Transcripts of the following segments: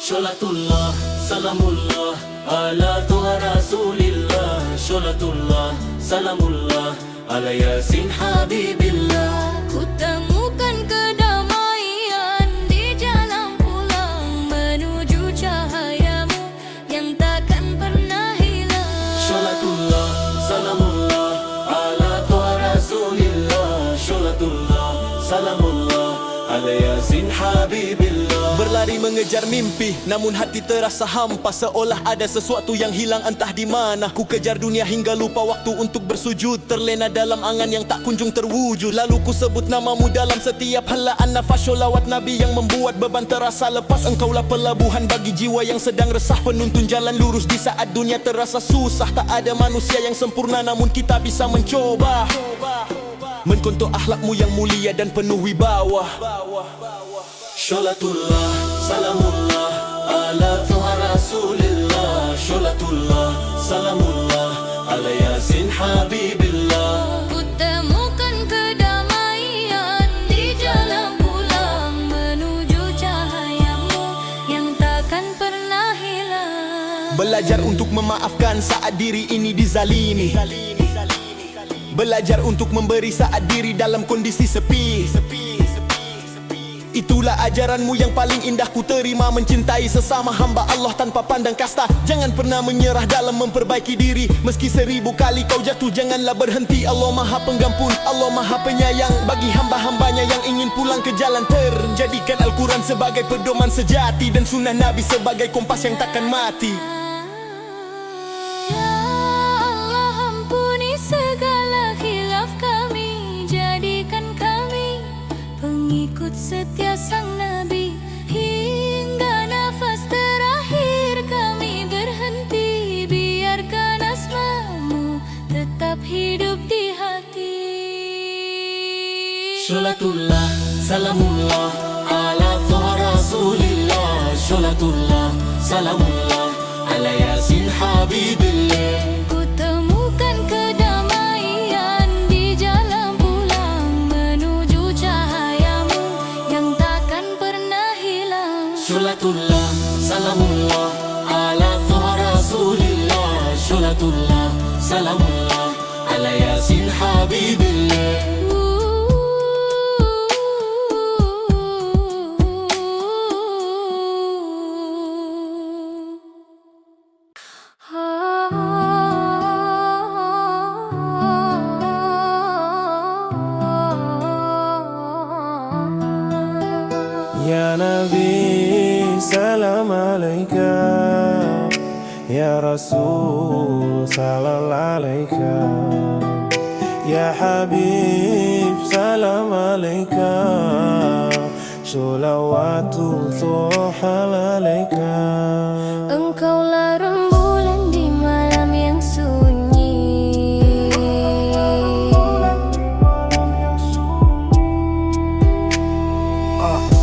Sholatullah, salamullah, ala tuha rasulillah. Sholatullah, salamullah, ala yasin habibillah. Ku temukan kedamaian di jalan pulang menuju cahayamu yang takkan pernah hilang. Sholatullah, salamullah, ala tuha rasulillah. Sholatullah, salamullah, ala yasin habibillah. Berlari mengejar mimpi, namun hati terasa hampa, seolah ada sesuatu yang hilang entah di mana. Ku kejar dunia hingga lupa waktu untuk bersujud, terlena dalam angan yang tak kunjung terwujud. Lalu ku sebut namamu dalam setiap helaan nafas. Sholawat Nabi yang membuat beban terasa lepas. Engkaulah pelabuhan bagi jiwa yang sedang resah, penuntun jalan lurus di saat dunia terasa susah. Tak ada manusia yang sempurna, namun kita bisa mencoba mencontoh akhlakmu yang mulia dan penuh wibawa. Sholatullah, salamullah, ala tuha rasulillah. Sholatullah, salamullah, ala yasin habibillah. Ku temukan kedamaian di jalan pulang menuju cahayamu yang takkan pernah hilang. Belajar untuk memaafkan saat diri ini dizalimi. Belajar untuk memberi saat diri dalam kondisi sepi. Itulah ajaranmu yang paling indah ku terima. Mencintai sesama hamba Allah tanpa pandang kasta. Jangan pernah menyerah dalam memperbaiki diri. Meski 1000 kali kau jatuh, janganlah berhenti. Allah Maha Pengampun, Allah Maha Penyayang bagi hamba-hambanya yang ingin pulang ke jalan terjadikan Al-Quran sebagai pedoman sejati dan sunnah Nabi sebagai kompas yang takkan mati. Ya Allah, ampuni segala khilaf kami, jadikan kami pengikut setia sang Nabi hingga nafas terakhir kami berhenti. Biarkan asmamu tetap hidup di hati. Sholatullah, salamullah, ala tuha rasulillah. Sholatullah, salamullah, ala yasin habibillah. Ku temukan kedamaian di jalan pulang menuju cahayamu yang takkan pernah hilang. Sholatullah, salamullah, ala tuha rasulillah. Sholatullah, salamullah, ala yasin habibillah. Ya Nabi, salam alaika. Ya Rasul, salam alaika. Ya Habib, salam alaika. Sholawatullah alaika. Engkaulah rembulan di malam yang sunyi.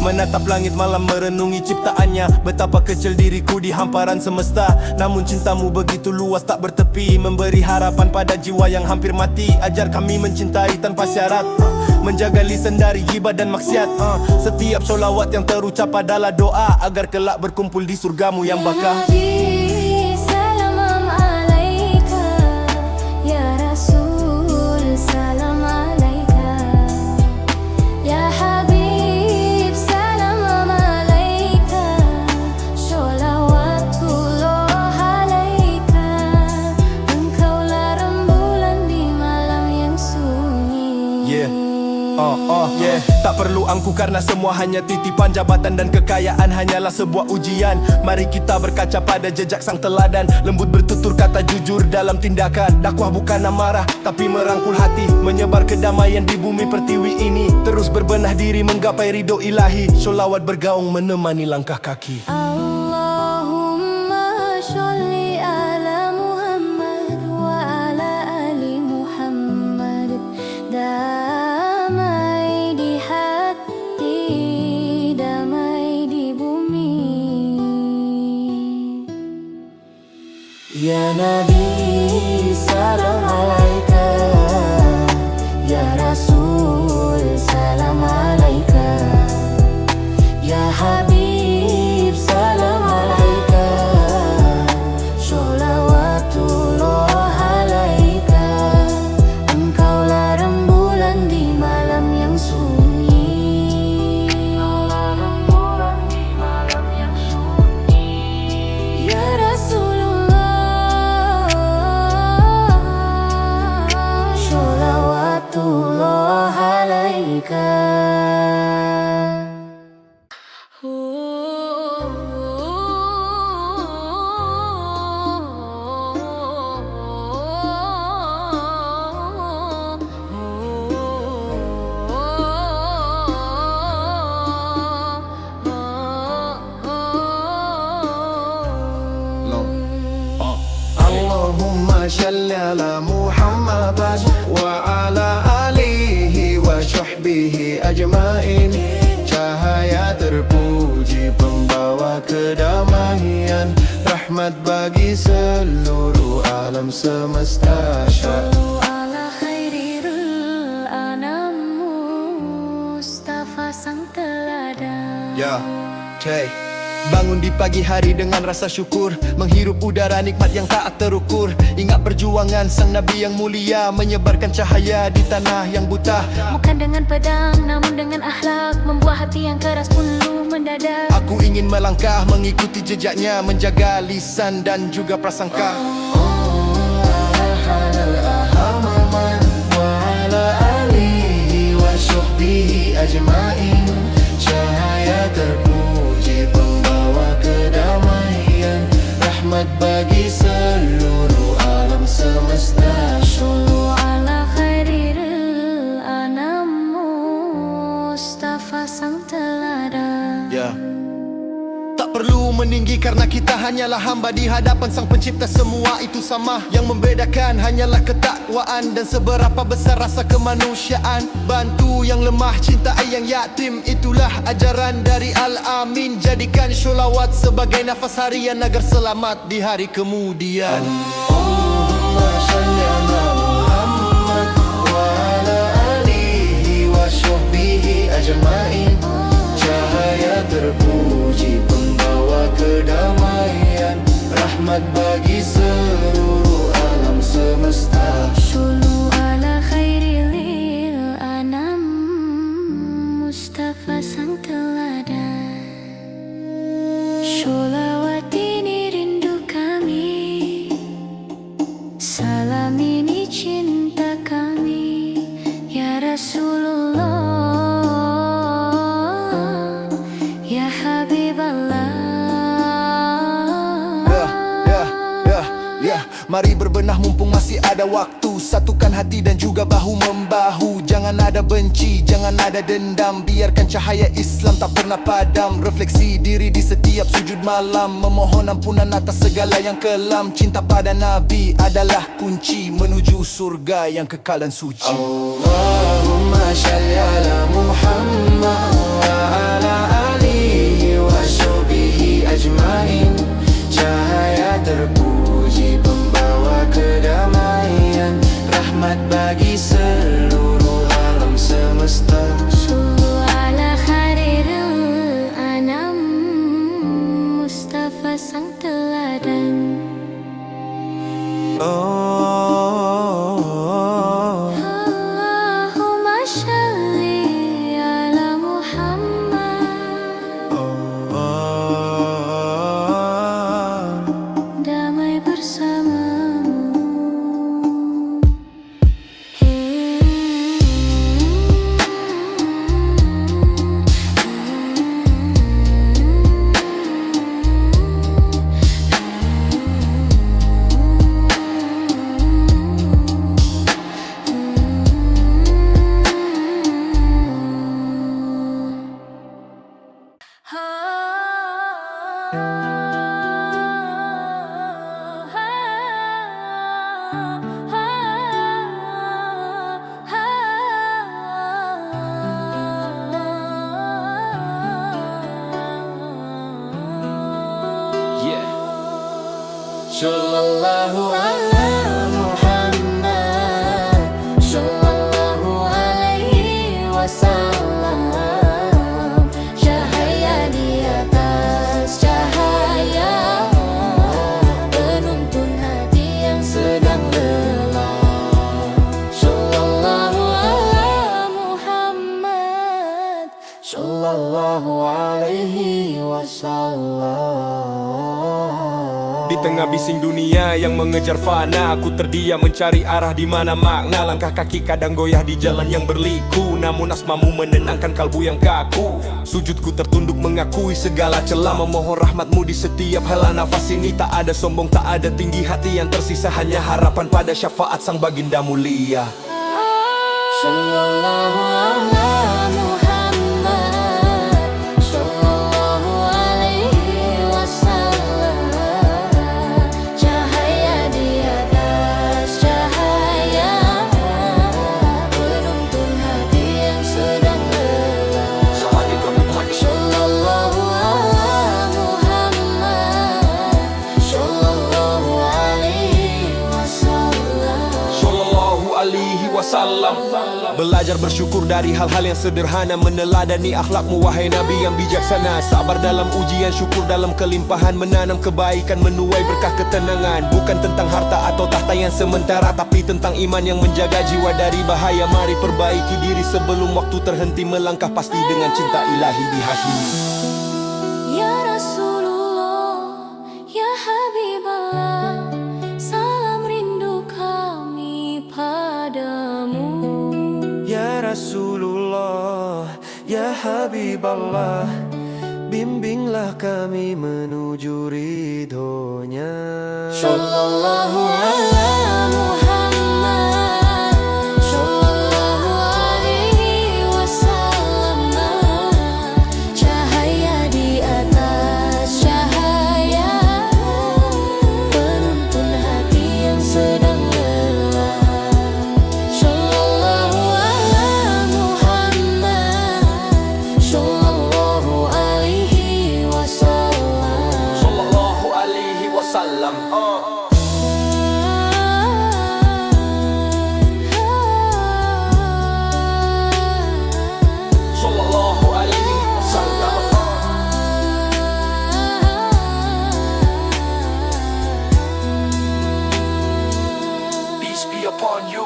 Menatap langit malam merenungi ciptaannya. Betapa kecil diriku di hamparan semesta, namun cintamu begitu luas tak bertepi, memberi harapan pada jiwa yang hampir mati. Ajar kami mencintai tanpa syarat, menjaga lisan dari ghibah dan maksiat. Setiap sholawat yang terucap adalah doa agar kelak berkumpul di surgamu yang bakal. Tak perlu angku karena semua hanya titipan. Jabatan dan kekayaan hanyalah sebuah ujian. Mari kita berkaca pada jejak sang teladan, lembut bertutur kata jujur dalam tindakan. Dakwah bukan amarah tapi merangkul hati, menyebar kedamaian di bumi pertiwi ini. Terus berbenah diri menggapai ridho ilahi. Sholawat bergaung menemani langkah kaki. Allahumma sholli ala Muhammad wa ala ali Muhammad. Damai di hati, damai di bumi. Ya Nabi, salam alaika. Ya Rasul, salam alaika. Ya Habib, salam alaika. salli ala Muhammad wa ala alihi wa sahbihi ajmain. Cahaya terpuji pembawa kedamaian, rahmat bagi seluruh alam semesta. Sallu ala khairil anam, Mustafa sang teladan. Ya, cek. Bangun di pagi hari dengan rasa syukur, menghirup udara nikmat yang tak terukur. Ingat perjuangan sang Nabi yang mulia, menyebarkan cahaya di tanah yang buta. Bukan dengan pedang, namun dengan akhlak, membuat hati yang keras pun luluh mendadak. Aku ingin melangkah mengikuti jejaknya, menjaga lisan dan juga prasangka. Cahaya terpuji pembawa kedamaian, rahmat bagi seluruh alam semesta. Sallu ala khairil anam, Mustafa sang teladan. Ya. Tak perlu meninggi karena kita hanyalah hamba di hadapan sang pencipta. Semua itu sama, yang membedakan hanyalah ketakwaan dan seberapa besar rasa kemanusiaan. Bantu yang lemah, cintai yang yatim, itulah ajaran dari Al-Amin. Jadikan sholawat sebagai nafas harian agar selamat di hari kemudian. Allahumma salli ala Muhammad wa ala alihi wa sahbihi ajmain. Cahaya terpuji pembawa kedamaian, rahmat bagi seluruh alam semesta. Sallu ala khairil anam, Mustafa sang teladan. Sholawat ini rindu kami, salam ini cinta kami, ya Rasulullah, ya Habiballah. Mari berbenah mumpung masih ada waktu, satukan hati dan juga bahu-membahu. Jangan ada benci, jangan ada dendam, biarkan cahaya Islam tak pernah padam. Refleksi diri di setiap sujud malam, memohon ampunan atas segala yang kelam. Cinta pada Nabi adalah kunci menuju surga yang kekal dan suci. Allahumma salli ala Muhammad wa ala alihi wa sahbihi ajmain. Cahaya terpuji pembawa kedamaian, rahmat bagi seluruh alam semesta. Sallu ala khairil anam, Mustafa sang teladan. Allahumma shalli ala Muhammad, damai bersamamu. Sallallahu ala Muhammad, Sallallahu alaihi wasallam. Cahaya di atas cahaya, penuntun hati yang sedang lelah. Sallallahu ala Muhammad, sallallahu alaihi wasallam. Di tengah bising dunia yang mengejar fana, aku terdiam mencari arah di mana makna. Langkah kaki kadang goyah di jalan yang berliku, namun asmamu menenangkan kalbu yang kaku. Sujudku tertunduk mengakui segala celah, memohon rahmatmu di setiap hela nafas ini. Tak ada sombong, tak ada tinggi hati, yang tersisa hanya harapan pada syafaat sang baginda mulia. Sallallahu ala Muhammad, Sallallahu alaihi wasallam. Cahaya di atas Belajar bersyukur dari hal-hal yang sederhana, meneladani akhlakmu wahai Nabi yang bijaksana. Sabar dalam ujian, syukur dalam kelimpahan, menanam kebaikan, menuai berkah ketenangan. Bukan tentang harta atau tahta yang sementara, tapi tentang iman yang menjaga jiwa dari bahaya. Mari perbaiki diri sebelum waktu terhenti melangkah, pasti dengan cinta ilahi di hati. Ya Rasulullah, ya Habiballah, salam rindu kami padamu. Ya Rasulullah, ya Habiballah, bimbinglah kami menuju ridhonya. Sallallahu ala Muhammad, sallallahu alaihi wasallam. Cahaya di atas cahaya, penuntun hati yang sedang lelah. Sallallahu ala Muhammad, sallallahu alaihi wasallam. Sallallahu alaihi wasallam. Sallallahu alaihi wasallam. Peace be upon you.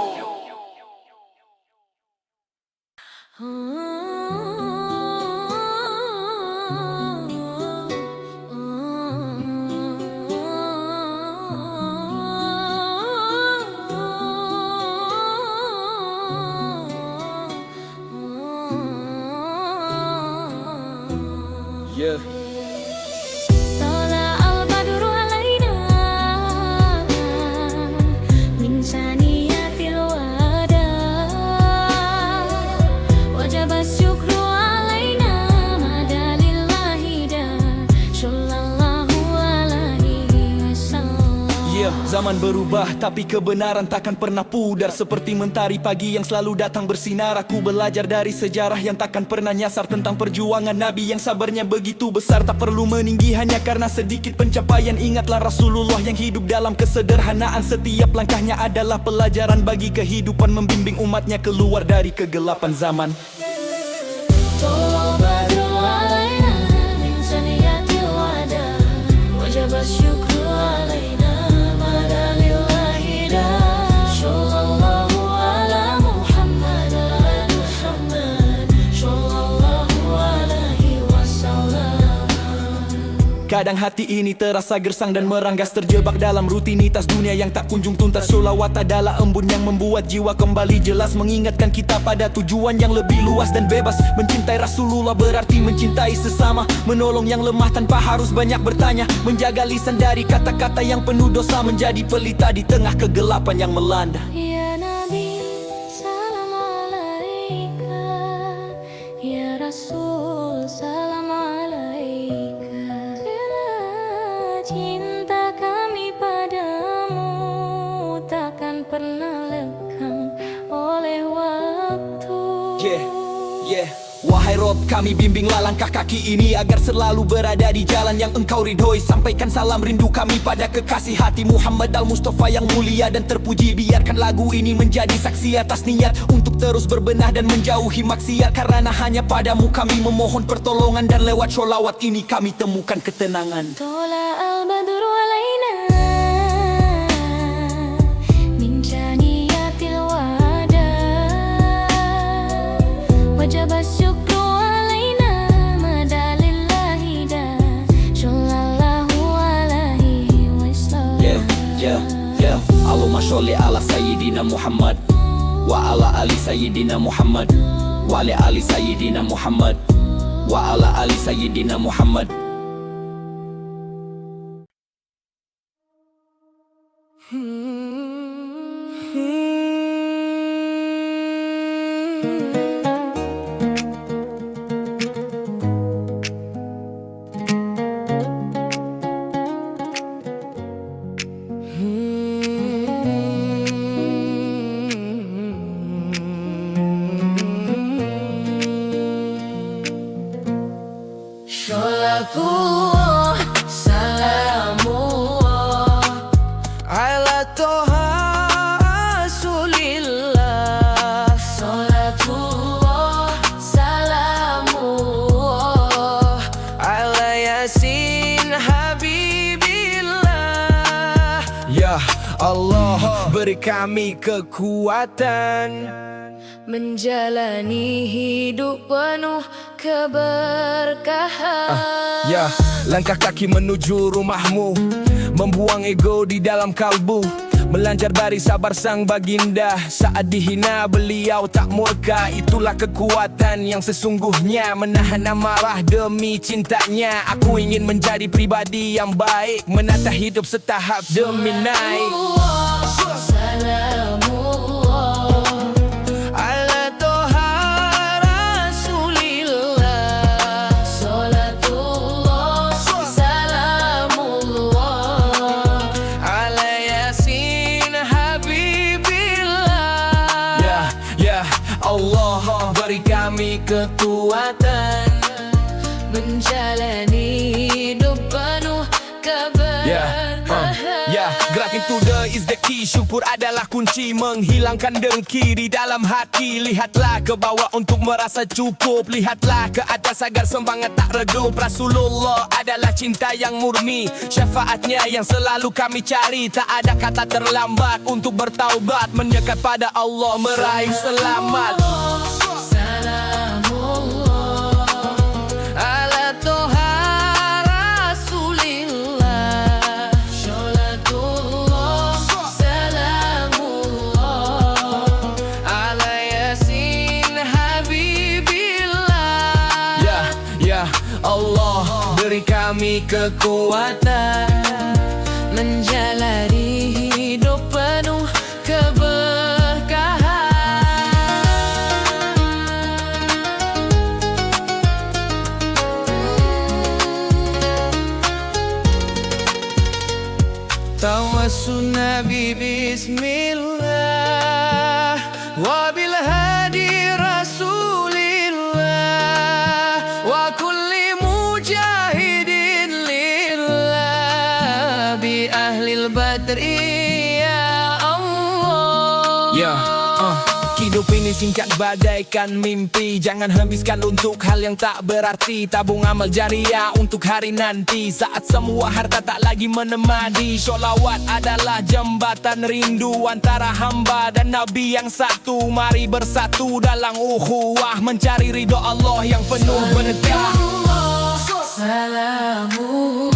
Yeah. طلع البدر علينا من ثنيات الوداع وجب الشكر علينا مدى لله دا صلى الله عليه وسلم. Yeah, zaman berubah tapi kebenaran takkan pernah pudar. Seperti mentari pagi yang selalu datang bersinar. Aku belajar dari sejarah yang takkan pernah nyasar, tentang perjuangan Nabi yang sabarnya begitu besar. Tak perlu meninggi hanya karena sedikit pencapaian. Ingatlah Rasulullah yang hidup dalam kesederhanaan. Setiap langkahnya adalah pelajaran bagi kehidupan, membimbing umatnya keluar dari kegelapan zaman. طلع البدر علينا من ثنيات الوداع وجب الشكر علينا مدى لله دا صلى الله على محمد صلى الله عليه وسلم. Kadang hati ini terasa gersang dan meranggas, terjebak dalam rutinitas dunia yang tak kunjung tuntas. Sholawat adalah embun yang membuat jiwa kembali jelas, mengingatkan kita pada tujuan yang lebih luas dan bebas. Mencintai Rasulullah berarti mencintai sesama, menolong yang lemah tanpa harus banyak bertanya, menjaga lisan dari kata-kata yang penuh dosa, menjadi pelita di tengah kegelapan yang melanda. Ya Nabi, salam alaika. Ya Rasul, salam alaika. Bila cinta kami padamu takkan pernah lekang oleh waktu. Yeah, yeah. Wahai Rob, kami bimbinglah langkah kaki ini agar selalu berada di jalan yang engkau ridhoi. Sampaikan salam rindu kami pada kekasih hati Muhammad Al-Mustafa yang mulia dan terpuji. Biarkan lagu ini menjadi saksi atas niat untuk terus berbenah dan menjauhi maksiat. Karena hanya padamu kami memohon pertolongan, dan lewat sholawat ini kami temukan ketenangan. طلع البدر علينا من ثنيات الوداع وجب الشكر علينا مدى لله دا صلى الله عليه وسلم. Yeah, yeah, yeah. Allahumma sholli ala Sayyidina Muhammad wa ala ali Sayyidina Muhammad wa ala ali Sayyidina Muhammad wa ala ali Sayyidina Muhammad. Sholatullah, salamullah ala toha rasulillah. Allah beri kami kekuatan menjalani hidup penuh keberkahan. Ya, langkah kaki menuju rumahmu, membuang ego di dalam kalbu, melanjar baris sabar sang baginda. Saat dihina beliau tak murka. Itulah kekuatan yang sesungguhnya, menahan amarah demi cintanya. Aku ingin menjadi pribadi yang baik, menata hidup setahap demi naik. Salamullah ala Toha Rasulillah, salatullah salamullah ala Yasin Habibillah. Ya Allah beri kami kekuatan menjalani hidup penuh keberkahan. Gerak into the is the key. Syukur adalah kunci menghilangkan dengki di dalam hati. Lihatlah ke bawah untuk merasa cukup, lihatlah ke atas agar semangat tak redup. Rasulullah adalah cinta yang murni, syafaatnya yang selalu kami cari. Tak ada kata terlambat untuk bertaubat, mendekat pada Allah meraih selamat. Ala Toha Rasulillah, salatullah salamullah ala Yasin Habibillah. Ya Allah beri kami kekuatan menjalani hidup penuh keberkahan. Tawassul Nabi Bismillah Wabil hadi Rasulillah Wa kulli mujahidin lillah Bi ahlil badri ya Allah. Hidup ini singkat bagaikan mimpi, jangan habiskan untuk hal yang tak berarti. Tabung amal jariah untuk hari nanti, saat semua harta tak lagi menemani. Sholawat adalah jembatan rindu antara hamba dan Nabi yang satu. Mari bersatu dalam ukhuwah, mencari ridho Allah yang penuh berkah. Salamullah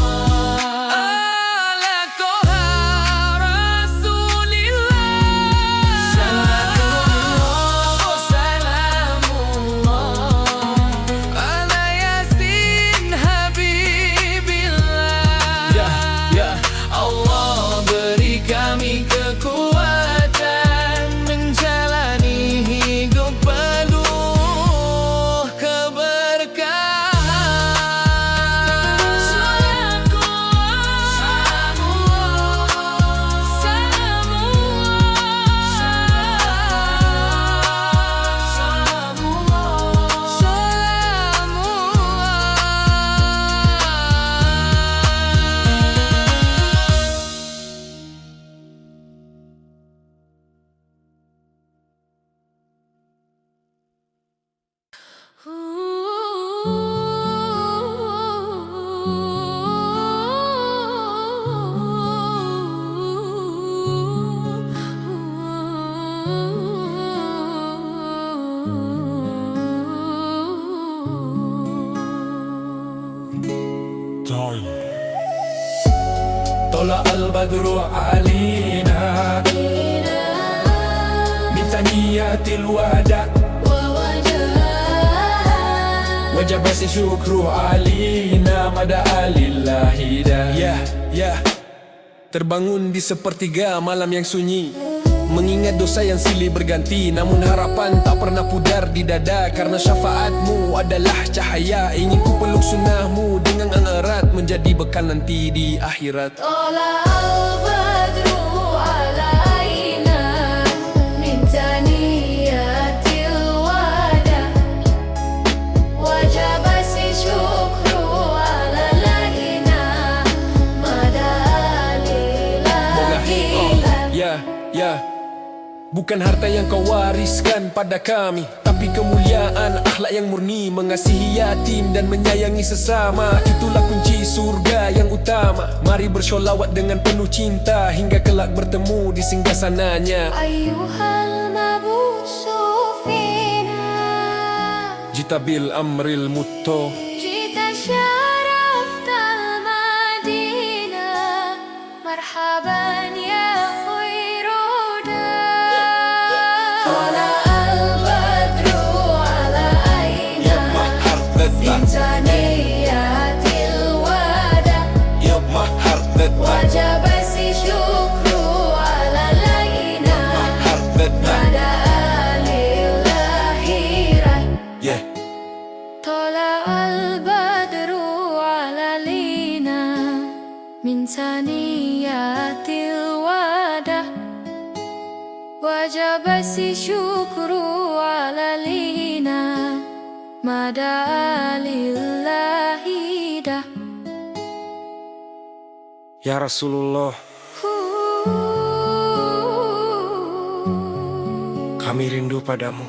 Tola al-badru alina min taniyatil wada wajib syukru alina mada alillahi da. Terbangun di sepertiga malam yang sunyi, mengingat dosa yang silih berganti, namun harapan tak pernah pudar di dada. Karena syafaatmu adalah cahaya, ingin ku peluk sunnahmu dengan erat, menjadi bekal nanti di akhirat. Tola al-badru alaina min taniyatil wada wajib syukru ala laina mada lillahi. Bukan harta yang kau wariskan pada kami, tapi kemuliaan akhlak yang murni, mengasihi yatim dan menyayangi sesama. Itulah kunci surga dia yang utama. Mari bersolawat dengan penuh cinta hingga kelak bertemu di singgasananya. Ayyuhal mabud sufina, Jita bil amril mutto, jita syaraftal Madinah, marhaban ya khairuda. Tala al-badru ala aina bintaniyatil wada, wajib syukru ala laina pada alil lahiran. Tala al-badru ala lina min saniyatil wadah, wajib syukru ala lina mada lillahidah. Ya Rasulullah, kami rindu padamu.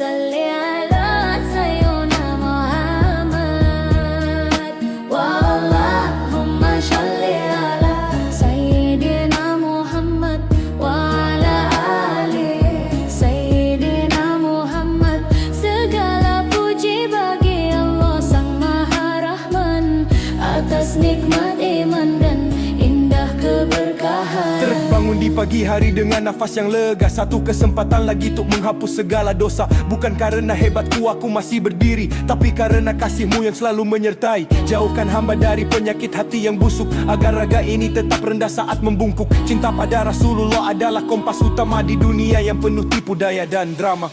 Salli ala sayyidina Muhammad, wa Allahumma shalli ala sayyidina Muhammad, wa ala ali sayyidina Muhammad. Segala puji bagi Allah Sang Maha Rahman atas nikmat iman dan indah keberkahan. Terbangun di pagi hari dengan nafas yang lega, satu kesempatan lagi untuk menghapus segala dosa. Bukan karena hebatku aku masih berdiri, tapi karena kasih-Mu yang selalu menyertai. Jauhkan hamba dari penyakit hati yang busuk, agar raga ini tetap rendah saat membungkuk. Cinta pada Rasulullah adalah kompas utama di dunia yang penuh tipu daya dan drama.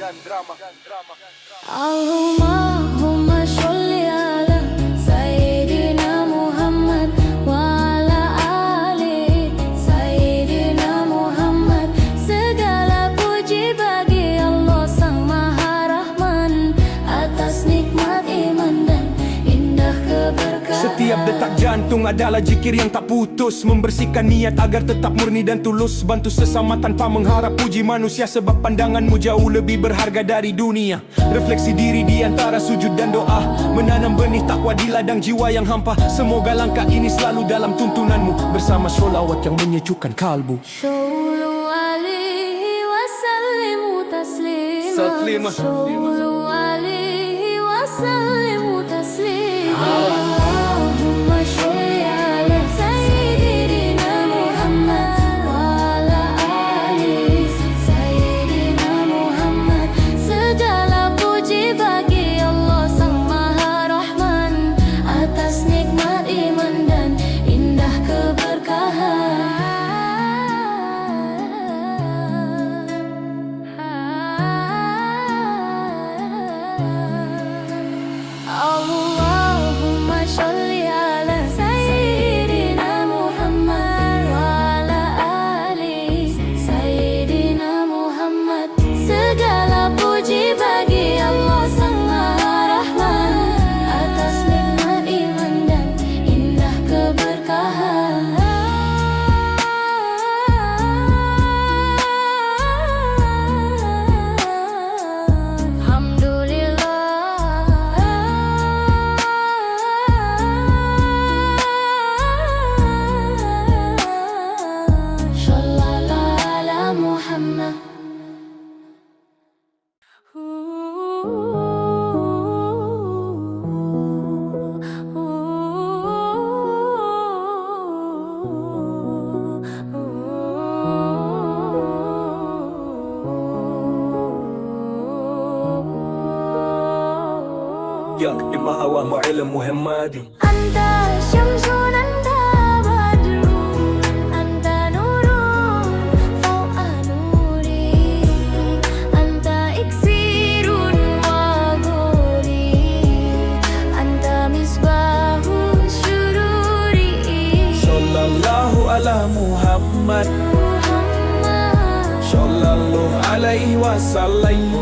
Allahumma sholli ala sayyidina Muhammad, wa ala ali sayyidina Muhammad. Segala puji bagi Allah Sang Maha Rahman atas nikmat iman dan indah keberkahan. Setiap detak jantung adalah zikir yang tak putus, membersihkan niat agar tetap murni dan tulus. Bantu sesama tanpa mengharap puji manusia, sebab pandangan-Mu jauh lebih berharga dari dunia. Refleksi diri di antara sujud dan doa, menanam benih takwa di ladang jiwa yang hampa. Semoga langkah ini selalu dalam tuntunan-Mu, bersama sholawat yang menyejukkan kalbu. Sallu alaihi wa sallimu taslima. Taslima. Sallu alaihi wa sallimu taslima. Allahumma sholli ala sayyidina Muhammad, wa ala ali sayyidina Muhammad. Segala puji bagi Allah Sang Maha Rahman atas nikmat iman dan indah keberkahan. Allahumma sholli ala sayyidina Muhammad, wa ala ali sayyidina Muhammad. Segala puji bagi Allah Sang Maha Rahman atas nikmat iman dan indah keberkahan. Alhamdulillah, shallallahu ala Muhammad. Ya Imam Awam Ilm Muhammadi. Anta syamsun, anta badrun, anta nurun fawqa nuri, anta iksirun wa ghuri, anta misbahu syururi. Sallallahu Muhammad Sallallahu alaihi wasallam.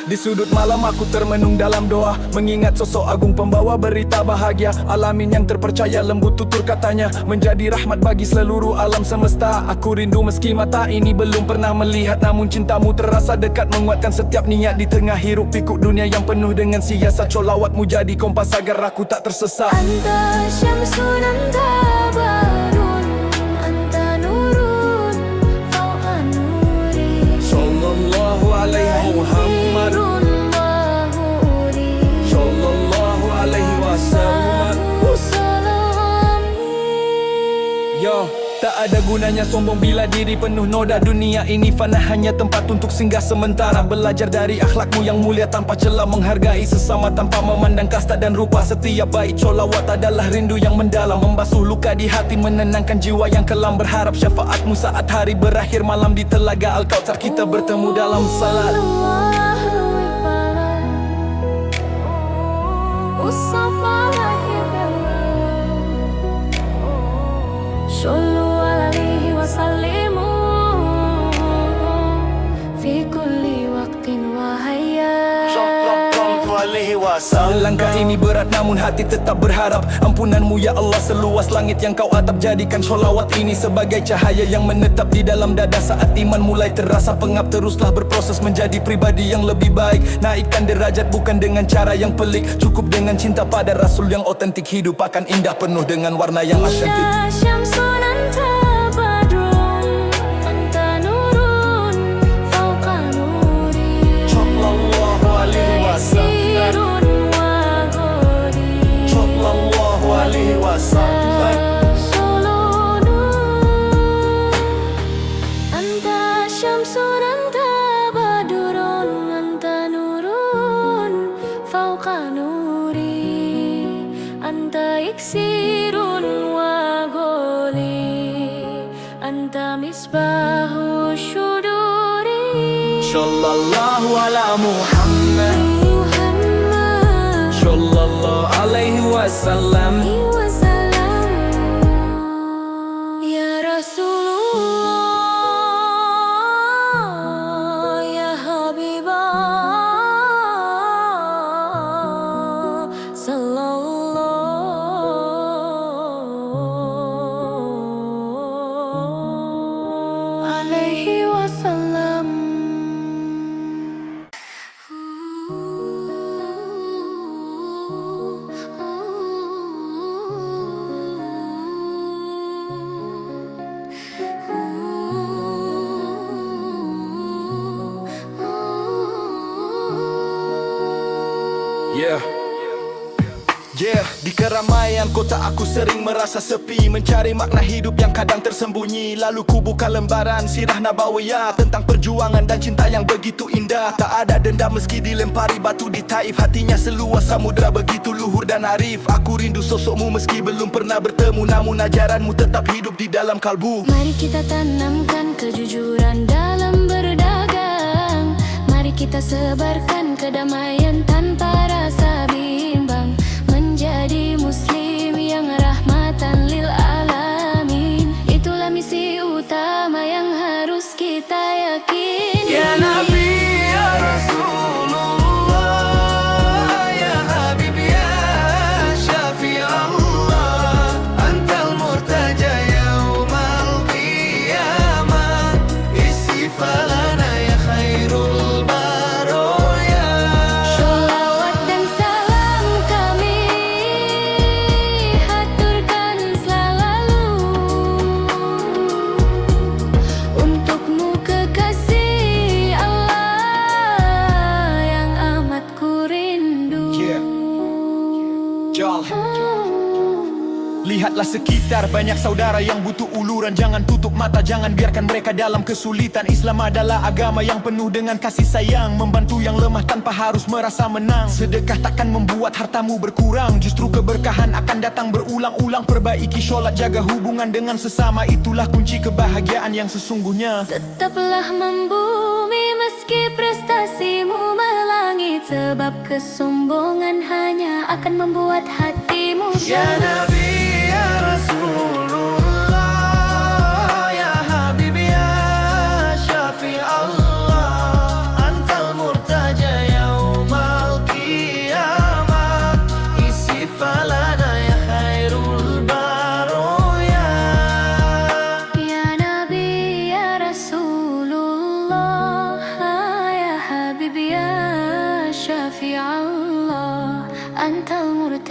Di sudut malam aku termenung dalam doa, mengingat sosok agung pembawa berita bahagia. Alamin yang terpercaya, lembut tutur katanya, menjadi rahmat bagi seluruh alam semesta. Aku rindu meski mata ini belum pernah melihat, namun cintamu terasa dekat, menguatkan setiap niat. Di tengah hiruk pikuk dunia yang penuh dengan siasat, sholawatmu jadi kompas agar aku tak tersesat. Anta syamsun, anta badrun, anta nurun, fauqa nuri. Sallallahu alaihi Muhammad Sallallahu alaihi wasallam. Yo, tak ada gunanya sombong bila diri penuh noda. Dunia ini fana, hanya tempat untuk singgah sementara. Belajar dari akhlakmu yang mulia tanpa celah, menghargai sesama tanpa memandang kasta dan rupa. Setiap bait sholawat adalah rindu yang mendalam, membasuh luka di hati, menenangkan jiwa yang kelam. Berharap syafaatmu saat hari berakhir malam di telaga Al-Kautsar, kita bertemu dalam salat. Sallu alaihi wasallimu fi kulli waqtin wa hayya. Langkah ini berat namun hati tetap berharap ampunanmu ya Allah, seluas langit yang kau atap. Jadikan sholawat ini sebagai cahaya yang menetap di dalam dada. Saat iman mulai terasa pengap, teruslah berproses menjadi pribadi yang lebih baik. Naikkan derajat bukan dengan cara yang pelik, cukup dengan cinta pada Rasul yang otentik. Hidup akan indah penuh dengan warna yang asyik. Syamsun, anta badrun, anta nurun, fauqa nuri. Sallallahu alaihi wasallam. Sallallahu alaihi wasallam. Anta syamsun, anta badrun, anta nurun, fauqa nuri. Anta iksirun wa goli, anta misbahu syuduri. Sallallahu ala Muhammad Sallallahu alaihi wasallam. Ya Rasulullah, ya Habibah, sallallahu alaihi wasallam. Di keramaian kota aku sering merasa sepi, mencari makna hidup yang kadang tersembunyi. Lalu ku buka lembaran sirah Nabawiyah tentang perjuangan dan cinta yang begitu indah. Tak ada dendam meski dilempari batu di Taif, hatinya seluas samudra begitu luhur dan arif. Aku rindu sosokmu meski belum pernah bertemu, namun ajaranmu tetap hidup di dalam kalbu. Mari kita tanamkan kejujuran dalam berdagang. Mari kita sebarkan kedamaian tanpa rasa bimbang. Menjadi muslim yang rahmatan lil alamin, itulah misi utama yang harus kita yakini. Ya Nabi, ya Rasulullah, ya Habib, ya Syafi' Allah, antal murtaja yaumal qiyamah, istifalana ya khairul baroya. Sholawat dan salam kami haturkan selalu untukmu, kekasih Allah yang amat ku rindu. Lihatlah sekitar, banyak saudara yang butuh uluran. Jangan tutup mata, jangan biarkan mereka dalam kesulitan. Islam adalah agama yang penuh dengan kasih sayang, membantu yang lemah tanpa harus merasa menang. Sedekah takkan membuat hartamu berkurang, justru keberkahan akan datang berulang-ulang. Perbaiki sholat, jaga hubungan dengan sesama, itulah kunci kebahagiaan yang sesungguhnya. Tetaplah membumi meski prestasimu melangit, sebab kesombongan hanya akan membuat hatimu Ya Nabi, ya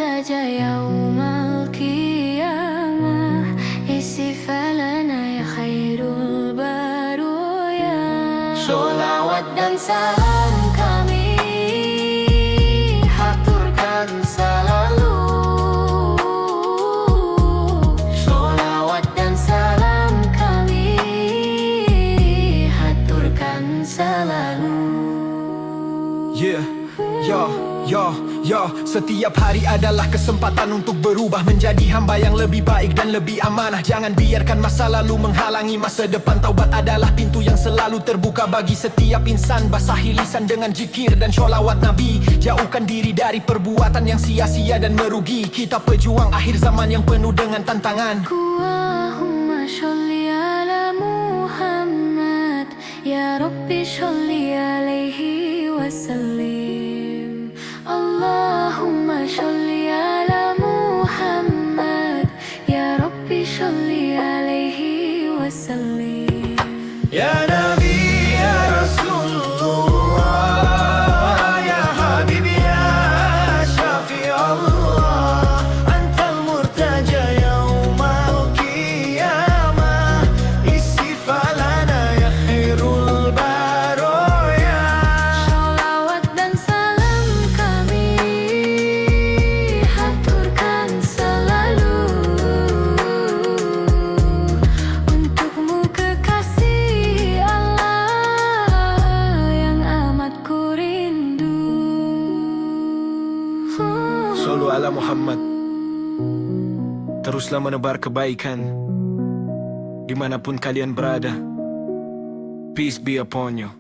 المرتجى يوم القيامة اصف لنا يا خير البرايا Sholawat dan salam kami haturkan selalu. Sholawat dan salam kami haturkan selalu. Setiap hari adalah kesempatan untuk berubah menjadi hamba yang lebih baik dan lebih amanah. Jangan biarkan masa lalu menghalangi masa depan. Taubat adalah pintu yang selalu terbuka bagi setiap insan. Basahi lisan dengan zikir dan sholawat Nabi. Jauhkan diri dari perbuatan yang sia-sia dan merugi. Kita pejuang akhir zaman yang penuh dengan tantangan. Allahumma sholli ala Muhammad ya Rabbi sholli alaihi wasallim. Allahumma sholli ala Muhammad ya Rabbi sholli alaihi wasallim. Ya Nabi, ya Rasulullah, ya Habibi, ya Syafi Allah, Antal murtaja yawmal qiyamah, istifalana ya khairul baroya. Sholawat dan salam kami haturkan selalu untukmu kekasih Allah yang amat ku rindu. Sallu ala Muhammad. Teruslah menebar kebaikan dimanapun kalian berada. Peace be upon you.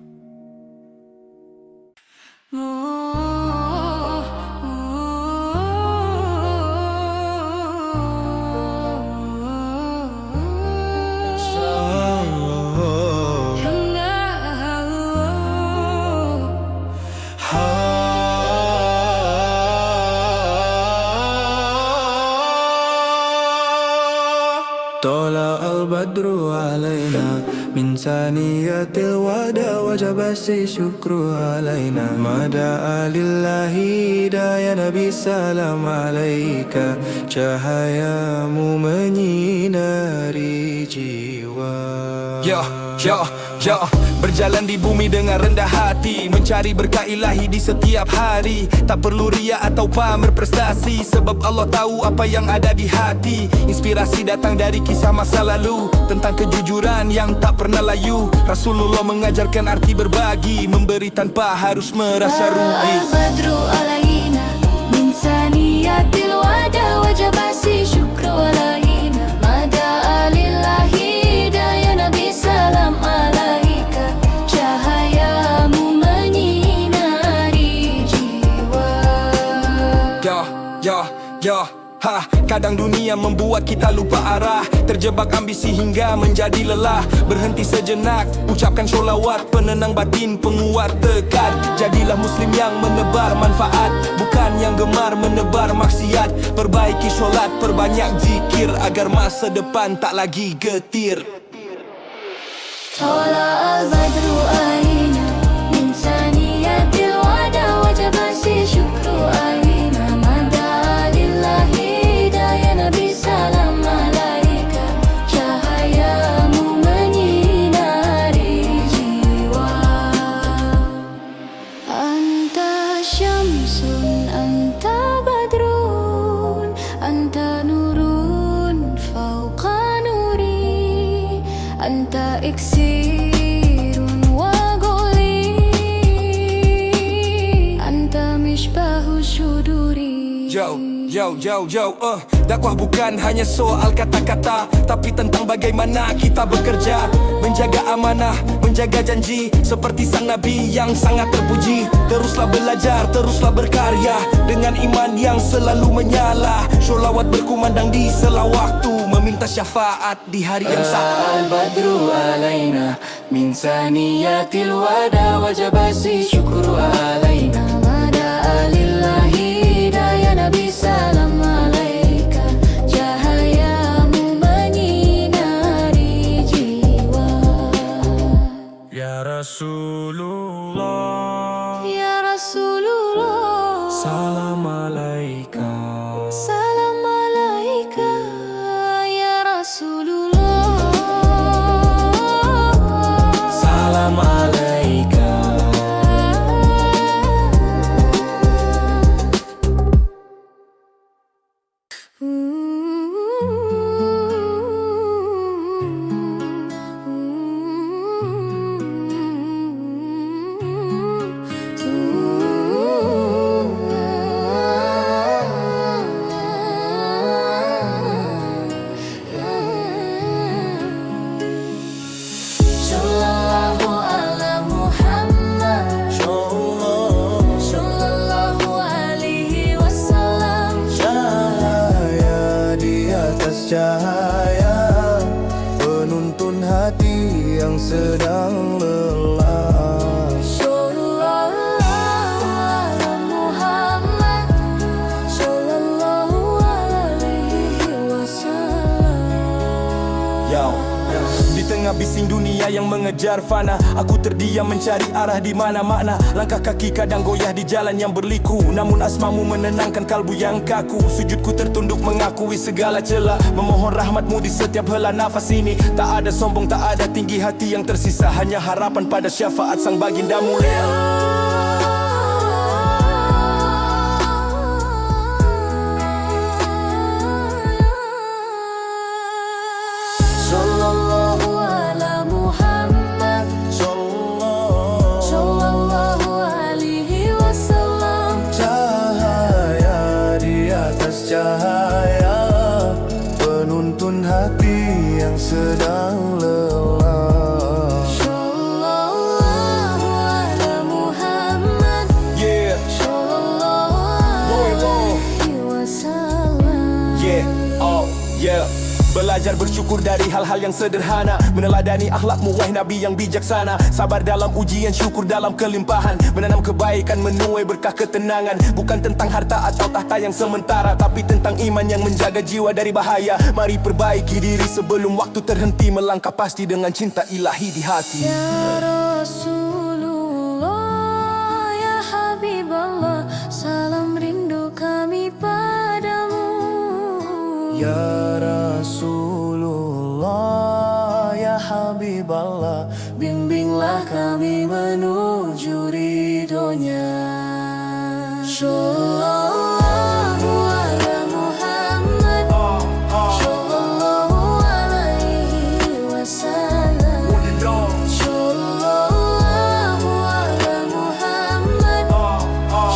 طلع البدر علينا من ثنيات الوداع وجب الشكر علينا ما دعا لله hidayah Nabi salam alaika cahayamu menyinari jiwa. Berjalan di bumi dengan rendah hati, mencari berkah ilahi di setiap hari. Tak perlu ria atau pamer prestasi, sebab Allah tahu apa yang ada di hati. Inspirasi datang dari kisah masa lalu, tentang kejujuran yang tak pernah layu. Rasulullah mengajarkan arti berbagi, memberi tanpa harus merasa rugi. Al-Badru alaina min saniyatil wada wajib syukru alaina mada alillahi hidayah Nabi salam alaika cahayamu menyinari jiwa. Kadang dunia membuat kita lupa arah, terjebak ambisi hingga menjadi lelah. Berhenti sejenak, ucapkan sholawat, penenang batin, penguat tekad. Jadilah muslim yang menebar manfaat, bukan yang gemar menebar maksiat. Perbaiki sholat, perbanyak zikir, agar masa depan tak lagi getir. Tala al-badru alaina min saniyatil wada wajib syukru alaina mada lillahi hidayah Nabi salam alaika cahayamu menyinari jiwa. Anta syamsun, anta badrun, anta nurun fauqa nuri, anta iksirun wa goli, anta mishbahu syuduri. Dakwah bukan hanya soal kata-kata, tapi tentang bagaimana kita bekerja, menjaga amanah, menjaga janji, seperti sang Nabi yang sangat terpuji. Teruslah belajar, teruslah berkarya, dengan iman yang selalu menyala. Sholawat berkumandang di sela waktu, meminta syafaat di hari yang sakit. Al-Badru alaina min saniyatil wada wajib syukru alaina mada alillahi hidayah Nabi salam alaika cahayamu menyinari jiwa. Ya Rasulullah, Ya Rasulullah salam alaika atas cahaya, penuntun hati yang sedang lelah. Sallallahu ala Muhammad, sallallahu alaihi wasallam. Yo. Di tengah bising dunia yang mengejar fana, aku terdiam mencari arah di mana makna. Langkah kaki kadang goyah di jalan yang berliku, namun asmamu menenangkan kalbu yang kaku. Sujudku tertunduk mengakui segala celah, memohon rahmatmu di setiap hela nafas ini. Tak ada sombong, tak ada tinggi hati yang tersisa, hanya harapan pada syafaat sang baginda mulia. Sallallahu ala Muhammad, sallallahu alaihi wasallam. Cahaya di atas cahaya, penuntun hati yang sedang lelah. Sallallahu ala Muhammad, Yeah, sallallahu alaihi wasallam. yeah, oh, yeah. Belajar bersyukur dari hal-hal yang sederhana, meneladani akhlakmu wahai Nabi yang bijaksana. Sabar dalam ujian, syukur dalam kelimpahan, menanam kebaikan, menuai berkah ketenangan. Bukan tentang harta atau tahta yang sementara, tapi tentang iman yang menjaga jiwa dari bahaya. Mari perbaiki diri sebelum waktu terhenti, melangkah pasti dengan cinta ilahi di hati. Ya Rasulullah, ya Habiballah, salam rindu kami padamu. Ya Rasulullah, ya Habiballah, Bimbinglah kami menuju ridhonya. Sallallahu ala Muhammad, sallallahu alaihi wasallam. Sallallahu ala Muhammad,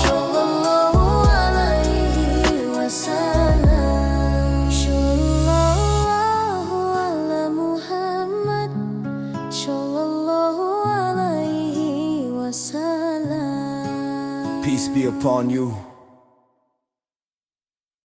sallallahu alaihi wasallam. Sallallahu ala Muhammad, sallallahu alaihi wasallam. Peace be upon you.